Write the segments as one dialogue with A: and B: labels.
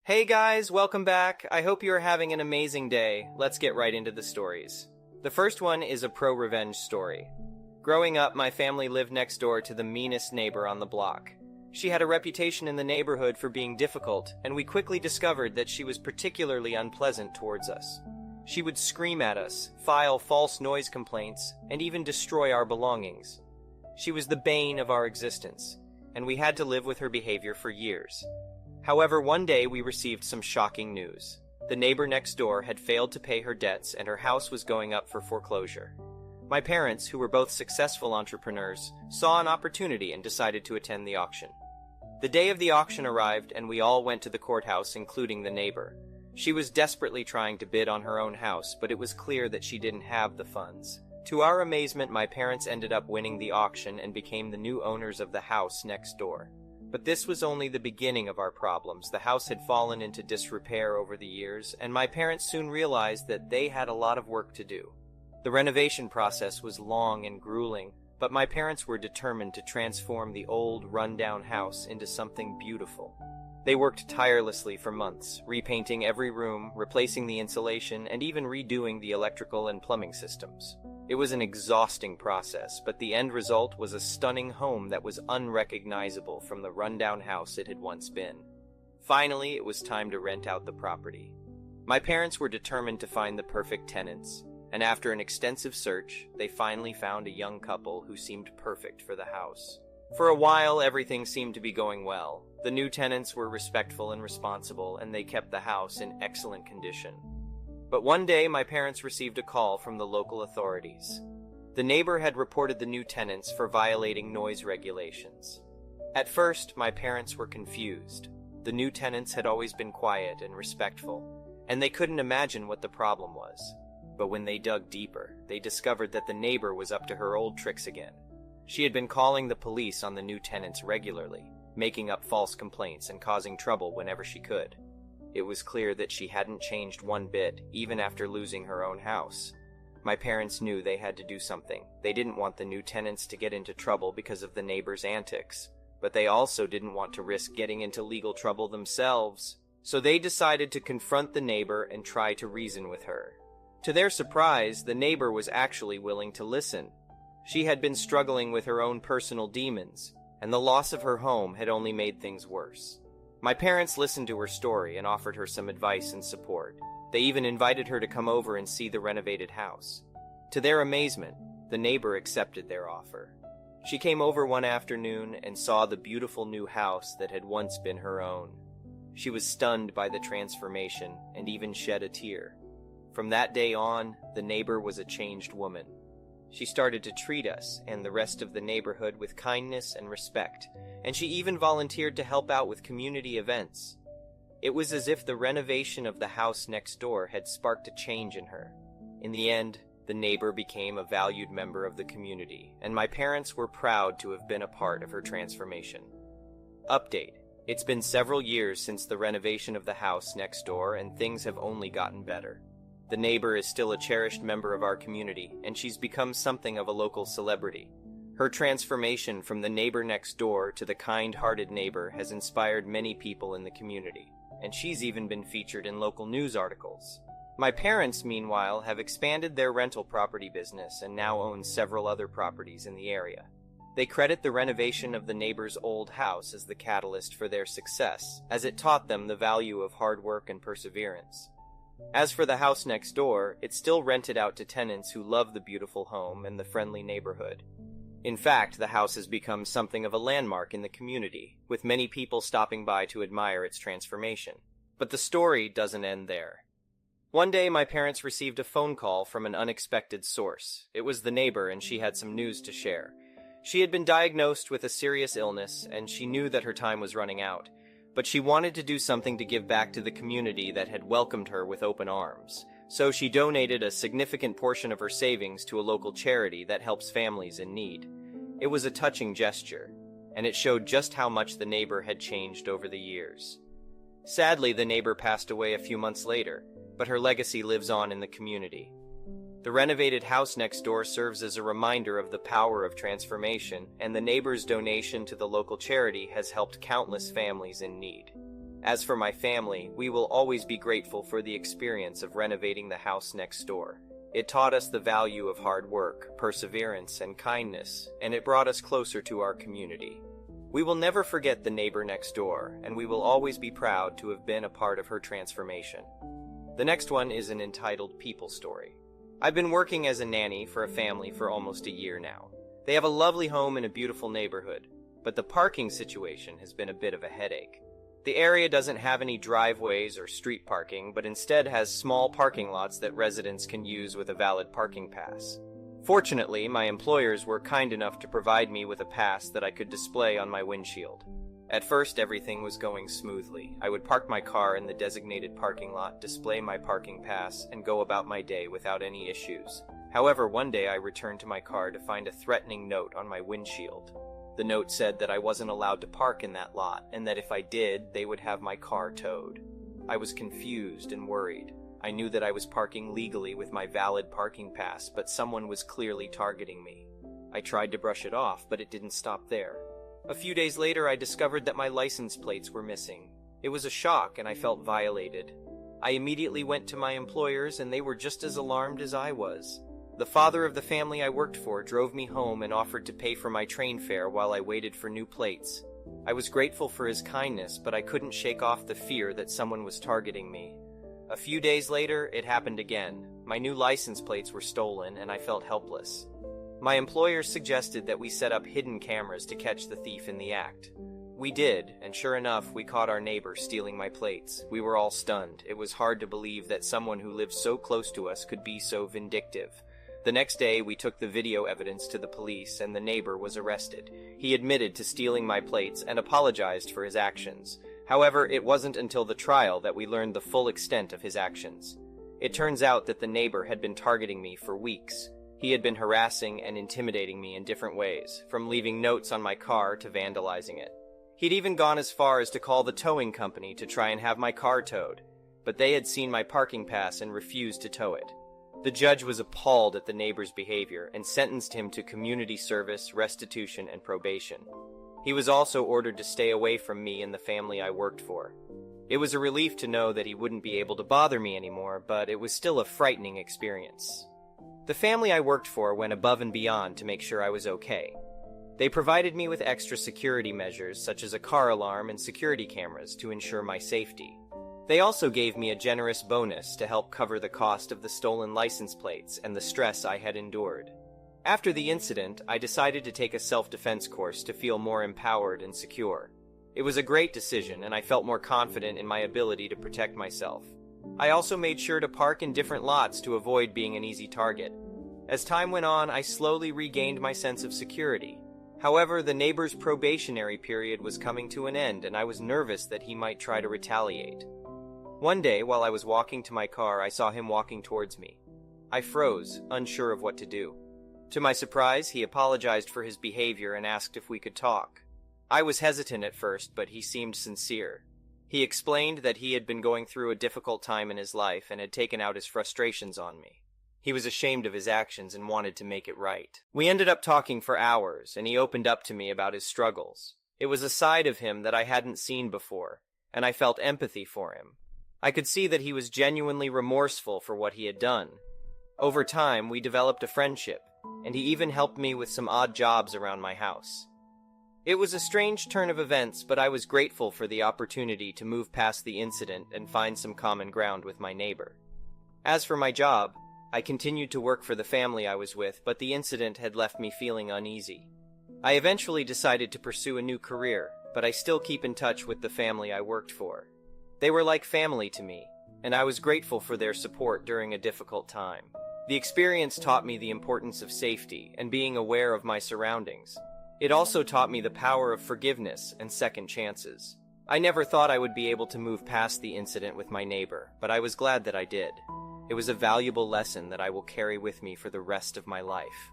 A: Hey guys, welcome back. I hope you are having an amazing day. Let's get right into the stories. The first one is a pro-revenge story. Growing up, my family lived next door to the meanest neighbor on the block. She had a reputation in the neighborhood for being difficult, and we quickly discovered that she was particularly unpleasant towards us. She would scream at us, file false noise complaints, and even destroy our belongings. She was the bane of our existence, and we had to live with her behavior for years. However, one day we received some shocking news. The neighbor next door had failed to pay her debts and her house was going up for foreclosure. My parents, who were both successful entrepreneurs, saw an opportunity and decided to attend the auction. The day of the auction arrived and we all went to the courthouse, including the neighbor. She was desperately trying to bid on her own house, but it was clear that she didn't have the funds. To our amazement, my parents ended up winning the auction and became the new owners of the house next door. But this was only the beginning of our problems. The house had fallen into disrepair over the years, and my parents soon realized that they had a lot of work to do. The renovation process was long and grueling, but my parents were determined to transform the old, run-down house into something beautiful. They worked tirelessly for months, repainting every room, replacing the insulation, and even redoing the electrical and plumbing systems. It was an exhausting process, but the end result was a stunning home that was unrecognizable from the rundown house it had once been. Finally, it was time to rent out the property. My parents were determined to find the perfect tenants, and after an extensive search, they finally found a young couple who seemed perfect for the house. For a while, everything seemed to be going well. The new tenants were respectful and responsible, and they kept the house in excellent condition. But one day, my parents received a call from the local authorities. The neighbor had reported the new tenants for violating noise regulations. At first, my parents were confused. The new tenants had always been quiet and respectful, and they couldn't imagine what the problem was. But when they dug deeper, they discovered that the neighbor was up to her old tricks again. She had been calling the police on the new tenants regularly, making up false complaints and causing trouble whenever she could. It was clear that she hadn't changed one bit, even after losing her own house. My parents knew they had to do something. They didn't want the new tenants to get into trouble because of the neighbor's antics, but they also didn't want to risk getting into legal trouble themselves. So they decided to confront the neighbor and try to reason with her. To their surprise, the neighbor was actually willing to listen. She had been struggling with her own personal demons, and the loss of her home had only made things worse. My parents listened to her story and offered her some advice and support. They even invited her to come over and see the renovated house. To their amazement, the neighbor accepted their offer. She came over one afternoon and saw the beautiful new house that had once been her own. She was stunned by the transformation and even shed a tear. From that day on, the neighbor was a changed woman. She started to treat us and the rest of the neighborhood with kindness and respect, and she even volunteered to help out with community events. It was as if the renovation of the house next door had sparked a change in her. In the end, the neighbor became a valued member of the community, and my parents were proud to have been a part of her transformation. Update: it's been several years since the renovation of the house next door, and things have only gotten better. The neighbor is still a cherished member of our community, and she's become something of a local celebrity. Her transformation from the neighbor next door to the kind-hearted neighbor has inspired many people in the community, and she's even been featured in local news articles. My parents, meanwhile, have expanded their rental property business and now own several other properties in the area. They credit the renovation of the neighbor's old house as the catalyst for their success, as it taught them the value of hard work and perseverance. As for the house next door, it's still rented out to tenants who love the beautiful home and the friendly neighborhood. In fact, the house has become something of a landmark in the community, with many people stopping by to admire its transformation. But the story doesn't end there. One day, my parents received a phone call from an unexpected source. It was the neighbor, and she had some news to share. She had been diagnosed with a serious illness, and she knew that her time was running out. But she wanted to do something to give back to the community that had welcomed her with open arms. So she donated a significant portion of her savings to a local charity that helps families in need. It was a touching gesture, and it showed just how much the neighbor had changed over the years. Sadly, the neighbor passed away a few months later, but her legacy lives on in the community. The renovated house next door serves as a reminder of the power of transformation, and the neighbor's donation to the local charity has helped countless families in need. As for my family, we will always be grateful for the experience of renovating the house next door. It taught us the value of hard work, perseverance, and kindness, and it brought us closer to our community. We will never forget the neighbor next door, and we will always be proud to have been a part of her transformation. The next one is an entitled People Story. I've been working as a nanny for a family for almost a year now. They have a lovely home in a beautiful neighborhood, but the parking situation has been a bit of a headache. The area doesn't have any driveways or street parking, but instead has small parking lots that residents can use with a valid parking pass. Fortunately, my employers were kind enough to provide me with a pass that I could display on my windshield. At first, everything was going smoothly. I would park my car in the designated parking lot, display my parking pass, and go about my day without any issues. However, one day I returned to my car to find a threatening note on my windshield. The note said that I wasn't allowed to park in that lot, and that if I did, they would have my car towed. I was confused and worried. I knew that I was parking legally with my valid parking pass, but someone was clearly targeting me. I tried to brush it off, but it didn't stop there. A few days later, I discovered that my license plates were missing. It was a shock, and I felt violated. I immediately went to my employers, and they were just as alarmed as I was. The father of the family I worked for drove me home and offered to pay for my train fare while I waited for new plates. I was grateful for his kindness, but I couldn't shake off the fear that someone was targeting me. A few days later, it happened again. My new license plates were stolen, and I felt helpless. My employers suggested that we set up hidden cameras to catch the thief in the act. We did, and sure enough, we caught our neighbor stealing my plates. We were all stunned. It was hard to believe that someone who lived so close to us could be so vindictive. The next day, we took the video evidence to the police, and the neighbor was arrested. He admitted to stealing my plates and apologized for his actions. However, it wasn't until the trial that we learned the full extent of his actions. It turns out that the neighbor had been targeting me for weeks. He had been harassing and intimidating me in different ways, from leaving notes on my car to vandalizing it. He'd even gone as far as to call the towing company to try and have my car towed, but they had seen my parking pass and refused to tow it. The judge was appalled at the neighbor's behavior and sentenced him to community service, restitution, and probation. He was also ordered to stay away from me and the family I worked for. It was a relief to know that he wouldn't be able to bother me anymore, but it was still a frightening experience. The family I worked for went above and beyond to make sure I was okay. They provided me with extra security measures such as a car alarm and security cameras to ensure my safety. They also gave me a generous bonus to help cover the cost of the stolen license plates and the stress I had endured. After the incident, I decided to take a self-defense course to feel more empowered and secure. It was a great decision, and I felt more confident in my ability to protect myself. I also made sure to park in different lots to avoid being an easy target. As time went on, I slowly regained my sense of security. However, the neighbor's probationary period was coming to an end, and I was nervous that he might try to retaliate. One day, while I was walking to my car, I saw him walking towards me. I froze, unsure of what to do. To my surprise, he apologized for his behavior and asked if we could talk. I was hesitant at first, but he seemed sincere. He explained that he had been going through a difficult time in his life and had taken out his frustrations on me. He was ashamed of his actions and wanted to make it right. We ended up talking for hours, and he opened up to me about his struggles. It was a side of him that I hadn't seen before, and I felt empathy for him. I could see that he was genuinely remorseful for what he had done. Over time, we developed a friendship, and he even helped me with some odd jobs around my house. It was a strange turn of events, but I was grateful for the opportunity to move past the incident and find some common ground with my neighbor. As for my job, I continued to work for the family I was with, but the incident had left me feeling uneasy. I eventually decided to pursue a new career, but I still keep in touch with the family I worked for. They were like family to me, and I was grateful for their support during a difficult time. The experience taught me the importance of safety and being aware of my surroundings. It also taught me the power of forgiveness and second chances. I never thought I would be able to move past the incident with my neighbor, but I was glad that I did. It was a valuable lesson that I will carry with me for the rest of my life.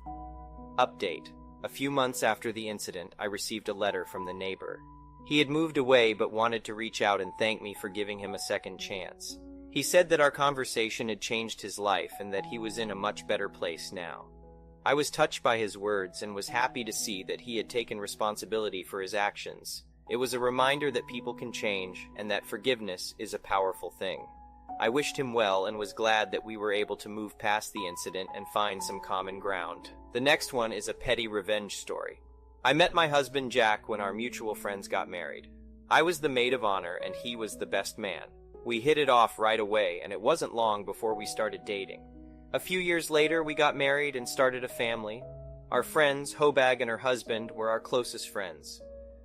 A: Update. A few months after the incident, I received a letter from the neighbor. He had moved away but wanted to reach out and thank me for giving him a second chance. He said that our conversation had changed his life and that he was in a much better place now. I was touched by his words and was happy to see that he had taken responsibility for his actions. It was a reminder that people can change and that forgiveness is a powerful thing. I wished him well and was glad that we were able to move past the incident and find some common ground. The next one is a petty revenge story. I met my husband Jack when our mutual friends got married. I was the maid of honor and he was the best man. We hit it off right away, and it wasn't long before we started dating. A few years later, we got married and started a family. Our friends, Hobag and her husband, were our closest friends.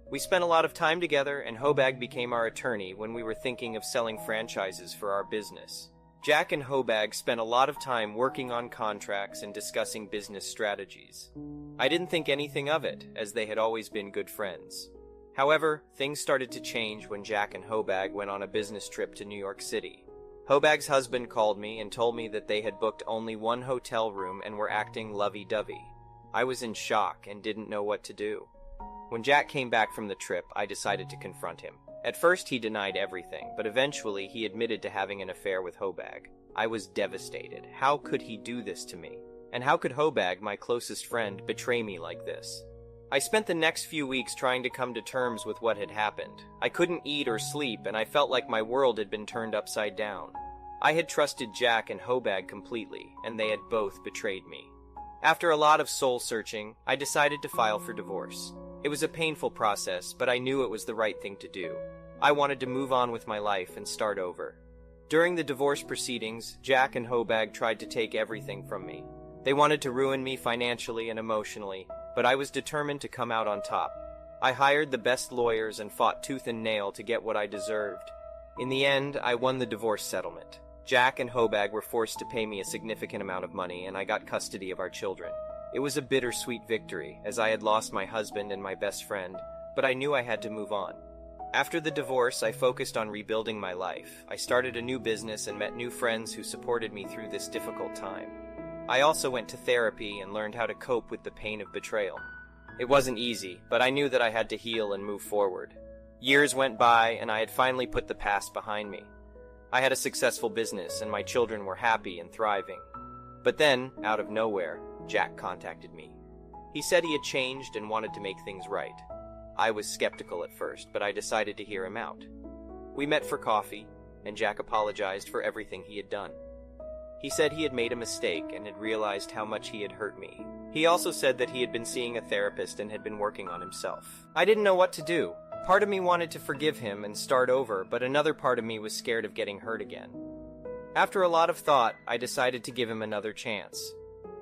A: We spent a lot of time together, and Hobag became our attorney when we were thinking of selling franchises for our business. Jack and Hobag spent a lot of time working on contracts and discussing business strategies. I didn't think anything of it, as they had always been good friends. However, things started to change when Jack and Hobag went on a business trip to New York City. Hobag's husband called me and told me that they had booked only one hotel room and were acting lovey-dovey. I was in shock and didn't know what to do. When Jack came back from the trip, I decided to confront him. At first, he denied everything, but eventually he admitted to having an affair with Hobag. I was devastated. How could he do this to me? And how could Hobag, my closest friend, betray me like this? I spent the next few weeks trying to come to terms with what had happened. I couldn't eat or sleep, and I felt like my world had been turned upside down. I had trusted Jack and Hobag completely, and they had both betrayed me. After a lot of soul-searching, I decided to file for divorce. It was a painful process, but I knew it was the right thing to do. I wanted to move on with my life and start over. During the divorce proceedings, Jack and Hobag tried to take everything from me. They wanted to ruin me financially and emotionally, but I was determined to come out on top. I hired the best lawyers and fought tooth and nail to get what I deserved. In the end, I won the divorce settlement. Jack and Hobag were forced to pay me a significant amount of money, and I got custody of our children. It was a bittersweet victory, as I had lost my husband and my best friend, but I knew I had to move on. After the divorce, I focused on rebuilding my life. I started a new business and met new friends who supported me through this difficult time. I also went to therapy and learned how to cope with the pain of betrayal. It wasn't easy, but I knew that I had to heal and move forward. Years went by, and I had finally put the past behind me. I had a successful business, and my children were happy and thriving. But then, out of nowhere, Jack contacted me. He said he had changed and wanted to make things right. I was skeptical at first, but I decided to hear him out. We met for coffee, and Jack apologized for everything he had done. He said he had made a mistake and had realized how much he had hurt me. He also said that he had been seeing a therapist and had been working on himself. I didn't know what to do. Part of me wanted to forgive him and start over, but another part of me was scared of getting hurt again. After a lot of thought, I decided to give him another chance.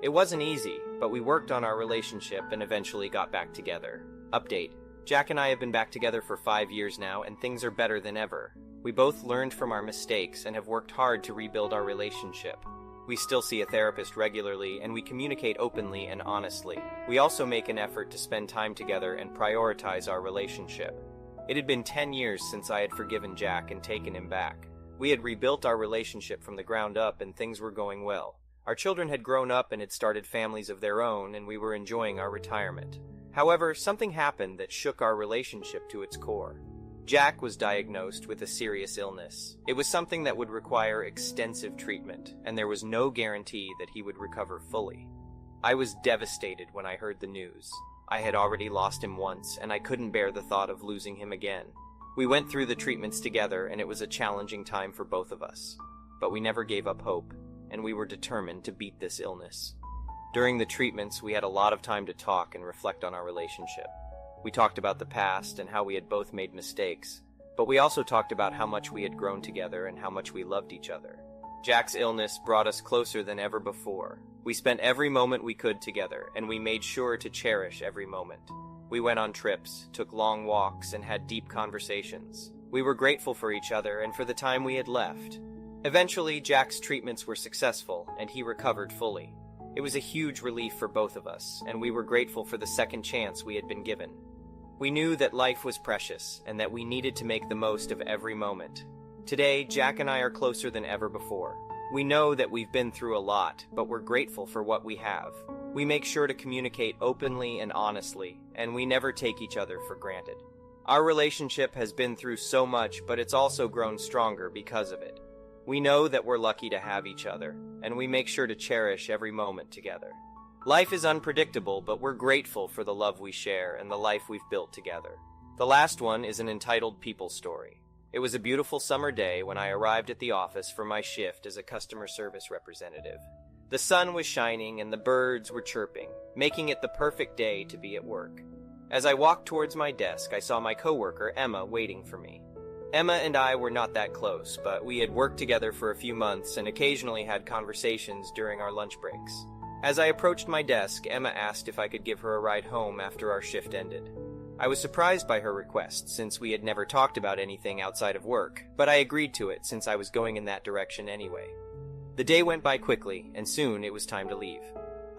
A: It wasn't easy, but we worked on our relationship and eventually got back together. Update: Jack and I have been back together for 5 years now, and things are better than ever. We both learned from our mistakes and have worked hard to rebuild our relationship. We still see a therapist regularly, and we communicate openly and honestly. We also make an effort to spend time together and prioritize our relationship. It had been 10 years since I had forgiven Jack and taken him back. We had rebuilt our relationship from the ground up, and things were going well. Our children had grown up and had started families of their own, and we were enjoying our retirement. However, something happened that shook our relationship to its core. Jack was diagnosed with a serious illness. It was something that would require extensive treatment, and there was no guarantee that he would recover fully. I was devastated when I heard the news. I had already lost him once, and I couldn't bear the thought of losing him again. We went through the treatments together, and it was a challenging time for both of us. But we never gave up hope, and we were determined to beat this illness. During the treatments, we had a lot of time to talk and reflect on our relationship. We talked about the past and how we had both made mistakes, but we also talked about how much we had grown together and how much we loved each other. Jack's illness brought us closer than ever before. We spent every moment we could together, and we made sure to cherish every moment. We went on trips, took long walks, and had deep conversations. We were grateful for each other and for the time we had left. Eventually, Jack's treatments were successful, and he recovered fully. It was a huge relief for both of us, and we were grateful for the second chance we had been given. We knew that life was precious, and that we needed to make the most of every moment. Today, Jack and I are closer than ever before. We know that we've been through a lot, but we're grateful for what we have. We make sure to communicate openly and honestly, and we never take each other for granted. Our relationship has been through so much, but it's also grown stronger because of it. We know that we're lucky to have each other, and we make sure to cherish every moment together. Life is unpredictable, but we're grateful for the love we share and the life we've built together. The last one is an entitled people story. It was a beautiful summer day when I arrived at the office for my shift as a customer service representative. The sun was shining and the birds were chirping, making it the perfect day to be at work. As I walked towards my desk, I saw my coworker, Emma, waiting for me. Emma and I were not that close, but we had worked together for a few months and occasionally had conversations during our lunch breaks. As I approached my desk, Emma asked if I could give her a ride home after our shift ended. I was surprised by her request, since we had never talked about anything outside of work, but I agreed to it since I was going in that direction anyway. The day went by quickly, and soon it was time to leave.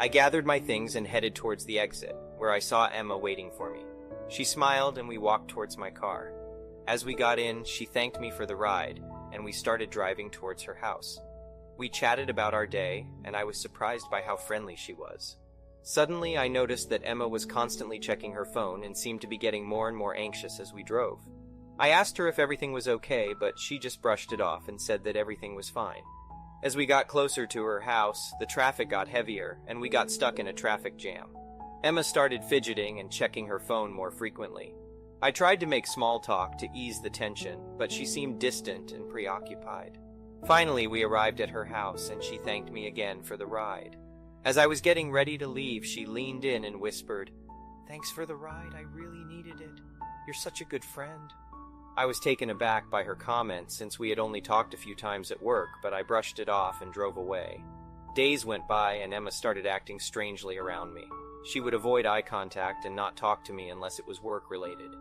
A: I gathered my things and headed towards the exit, where I saw Emma waiting for me. She smiled and we walked towards my car. As we got in, she thanked me for the ride, and we started driving towards her house. We chatted about our day, and I was surprised by how friendly she was. Suddenly, I noticed that Emma was constantly checking her phone and seemed to be getting more and more anxious as we drove. I asked her if everything was okay, but she just brushed it off and said that everything was fine. As we got closer to her house, the traffic got heavier, and we got stuck in a traffic jam. Emma started fidgeting and checking her phone more frequently. I tried to make small talk to ease the tension, but she seemed distant and preoccupied. Finally, we arrived at her house, and she thanked me again for the ride. As I was getting ready to leave, she leaned in and whispered, "Thanks for the ride, I really needed it. You're such a good friend." I was taken aback by her comment since we had only talked a few times at work, but I brushed it off and drove away. Days went by and Emma started acting strangely around me. She would avoid eye contact and not talk to me unless it was work-related.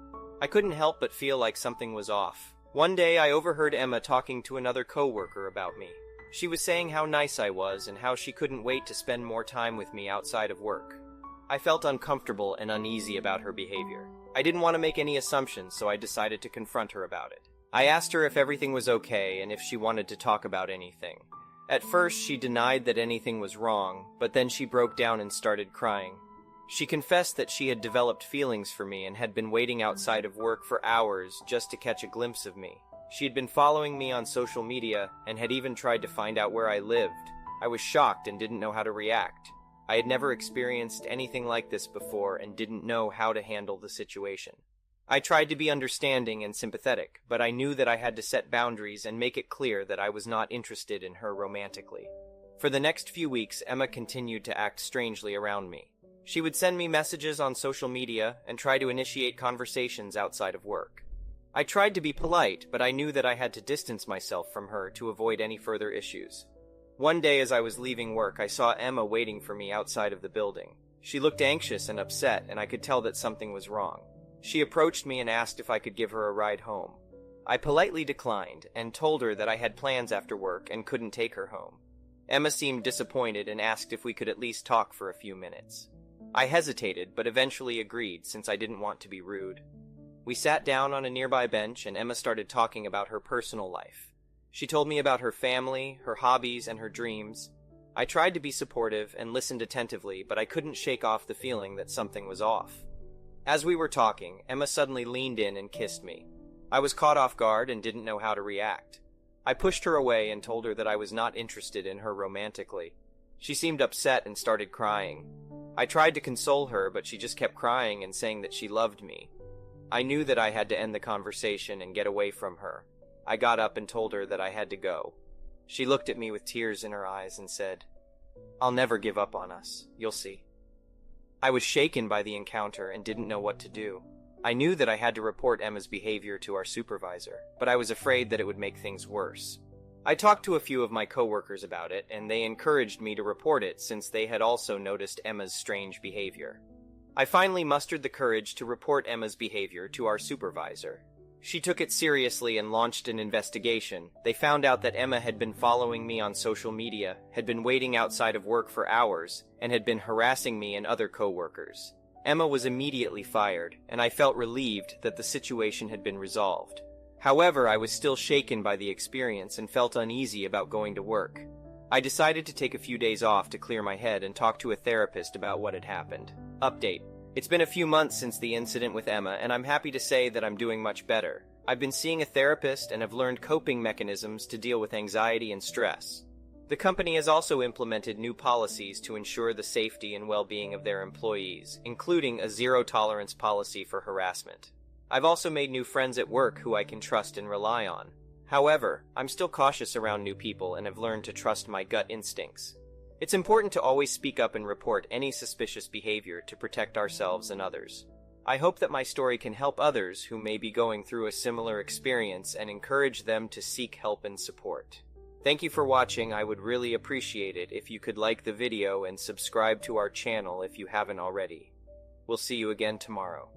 A: I couldn't help but feel like something was off. One day I overheard Emma talking to another coworker about me. She was saying how nice I was and how she couldn't wait to spend more time with me outside of work. I felt uncomfortable and uneasy about her behavior. I didn't want to make any assumptions, so I decided to confront her about it. I asked her if everything was okay and if she wanted to talk about anything. At first, she denied that anything was wrong, but then she broke down and started crying. She confessed that she had developed feelings for me and had been waiting outside of work for hours just to catch a glimpse of me. She had been following me on social media and had even tried to find out where I lived. I was shocked and didn't know how to react. I had never experienced anything like this before and didn't know how to handle the situation. I tried to be understanding and sympathetic, but I knew that I had to set boundaries and make it clear that I was not interested in her romantically. For the next few weeks, Emma continued to act strangely around me. She would send me messages on social media and try to initiate conversations outside of work. I tried to be polite, but I knew that I had to distance myself from her to avoid any further issues. One day as I was leaving work, I saw Emma waiting for me outside of the building. She looked anxious and upset, and I could tell that something was wrong. She approached me and asked if I could give her a ride home. I politely declined and told her that I had plans after work and couldn't take her home. Emma seemed disappointed and asked if we could at least talk for a few minutes. I hesitated, but eventually agreed since I didn't want to be rude. We sat down on a nearby bench and Emma started talking about her personal life. She told me about her family, her hobbies, and her dreams. I tried to be supportive and listened attentively, but I couldn't shake off the feeling that something was off. As we were talking, Emma suddenly leaned in and kissed me. I was caught off guard and didn't know how to react. I pushed her away and told her that I was not interested in her romantically. She seemed upset and started crying. I tried to console her, but she just kept crying and saying that she loved me. I knew that I had to end the conversation and get away from her. I got up and told her that I had to go. She looked at me with tears in her eyes and said, "I'll never give up on us. You'll see." I was shaken by the encounter and didn't know what to do. I knew that I had to report Emma's behavior to our supervisor, but I was afraid that it would make things worse. I talked to a few of my coworkers about it, and they encouraged me to report it since they had also noticed Emma's strange behavior. I finally mustered the courage to report Emma's behavior to our supervisor. She took it seriously and launched an investigation. They found out that Emma had been following me on social media, had been waiting outside of work for hours, and had been harassing me and other coworkers. Emma was immediately fired, and I felt relieved that the situation had been resolved. However, I was still shaken by the experience and felt uneasy about going to work. I decided to take a few days off to clear my head and talk to a therapist about what had happened. Update. It's been a few months since the incident with Emma, and I'm happy to say that I'm doing much better. I've been seeing a therapist and have learned coping mechanisms to deal with anxiety and stress. The company has also implemented new policies to ensure the safety and well-being of their employees, including a zero-tolerance policy for harassment. I've also made new friends at work who I can trust and rely on. However, I'm still cautious around new people and have learned to trust my gut instincts. It's important to always speak up and report any suspicious behavior to protect ourselves and others. I hope that my story can help others who may be going through a similar experience and encourage them to seek help and support. Thank you for watching. I would really appreciate it if you could like the video and subscribe to our channel if you haven't already. We'll see you again tomorrow.